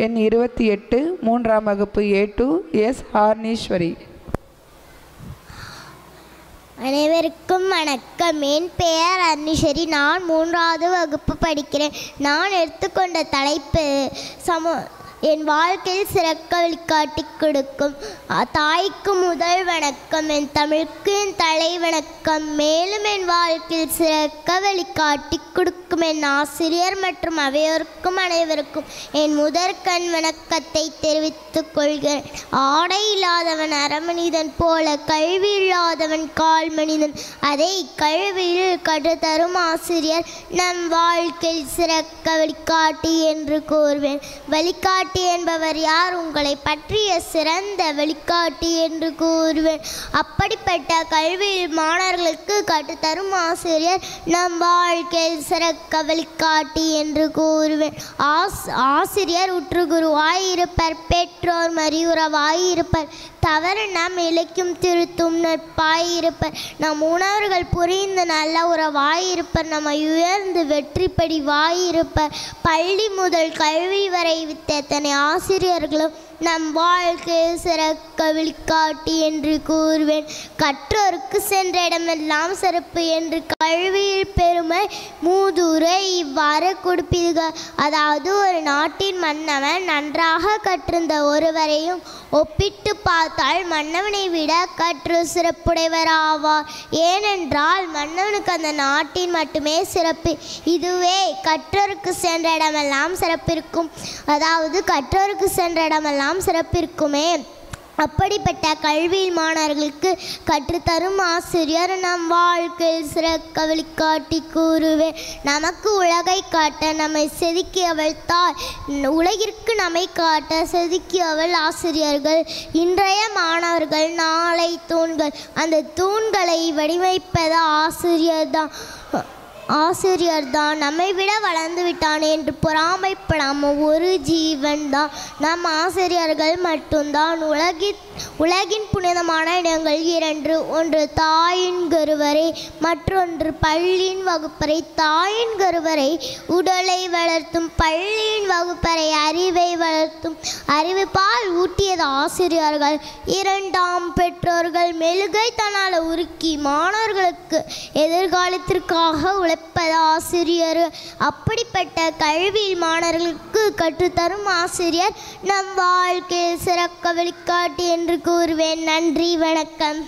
எண் 28 3ஆம் வகுப்பு A2 எஸ் ஹார்னீஸ்வரி. அனைவருக்கும் வணக்கம். என் பெயர் ஹார்னீஸ்வரி. நான் 3வது வகுப்பு படிக்கிறேன். நான் எடுத்துக்கொண்ட தலைப்பு என் வாழ்க்கையில் சிறக்க வழிகாட்டி கொடுக்கும் தாய்க்கு முதல் வணக்கம், என் தமிழுக்கு என் தலை வணக்கம். மேலும் என் வாழ்க்கையில் சிறக்க வழிகாட்டி கொடுக்கும் என் ஆசிரியர் மற்றும் அவையோருக்கும் அனைவருக்கும் என் முதற்கண் வணக்கத்தை தெரிவித்துக் கொள்கிறேன். ஆடை இல்லாதவன் அறமனிதன் போல கல்வி இல்லாதவன் கால் மனிதன். அதை கல்வியில் கற்றுத்தரும் ஆசிரியர் நம் வாழ்க்கையில் சிறக்க வழிகாட்டி என்று கூறுவேன். வழிகாட்டி என்பவர் யார்? உங்களை பற்றிய சிறந்த வழிகாட்டி என்று கூறுவேன். அப்படிப்பட்ட கல்வியில் மாணவர்களுக்கு கற்றுத்தரும் ஆசிரியர் நம் வாழ்க்கையில் சிறக்க வழிகாட்டி என்று கூறுவேன். ஆசிரியர் உற்றுகுருவாயிருப்பர், பெற்றோர் மறியுறவாயிருப்பர், தவறு நாம் இழைக்கும் திருத்தும் நட்பாயிருப்பர், நம் உணர்வுகள் புரிந்து நல்ல உறவாயிருப்பர், நம்மை உயர்ந்து வெற்றிப்படி வாயிருப்பர். பள்ளி முதல் கல்வி வரை வித்தனை ஆசிரியர்களும் நம் வாழ்க்கையில் சிறக்க வழிகாட்டி என்று கூறுவேன். கற்றோருக்கு சென்ற இடமெல்லாம் சிறப்பு என்று கல்வியில் பெருமை மூதுரை இவ்வாறு கொடுப்பீர்கள். அதாவது ஒரு நாட்டின் மன்னவன் நன்றாக கற்றிருந்த ஒருவரையும் ஒப்பிட்டு பார்த்தால் மன்னவனை விட கற்று சிறப்புடையவராவார். ஏனென்றால் மன்னவனுக்கு அந்த நாட்டின் மட்டுமே சிறப்பு. இதுவே கற்றோருக்கு சென்ற இடமெல்லாம் சிறப்பிருக்கும். அதாவது கற்றோருக்கு சென்ற இடமெல்லாம் சிறப்பிருக்குமே. அப்படிப்பட்ட கல்வியில் மாணவர்களுக்கு கற்றுத்தரும் ஆசிரியர் நம் வாழ்க்கையில் சிறக்க வழிகாட்டி கூறுவேன். நமக்கு உலகை காட்ட நம்மை செதுக்கியவள் தாய், உலகிற்கு நம்மை காட்ட செதுக்கியவள் ஆசிரியர்கள். இன்றைய மாணவர்கள் நாளை தூண்கள். அந்த தூண்களை வடிவமைப்பது ஆசிரியர்தான். நம்மை விட வளர்ந்து விட்டான் என்று பொறாமைப்படாமல் ஒரு ஜீவன் தான் நம் ஆசிரியர்கள் மட்டும்தான். உலகின் புனிதமான இடங்கள் 2. ஒன்று தாயின் கருவறை, மற்றொன்று பள்ளியின் வகுப்பறை. தாயின் கருவறை உடலை வளர்த்தும், பள்ளியின் வகுப்பறை அறிவை வளர்த்தும். அறிவுப்பால் ஊட்டியது ஆசிரியர்கள். 2ஆம் பெற்றோர்கள் மெழுகை தன்னால் உருக்கி மாணவர்களுக்கு எதிர்காலத்திற்காக உழைப்பது ஆசிரியர். அப்படிப்பட்ட கல்வியில் மாணவர்களுக்கு கற்றுத்தரும் ஆசிரியர் நம் வாழ்க்கையில் சிறக்க வழிகாட்டி என்று கூறுவேன். நன்றி, வணக்கம்.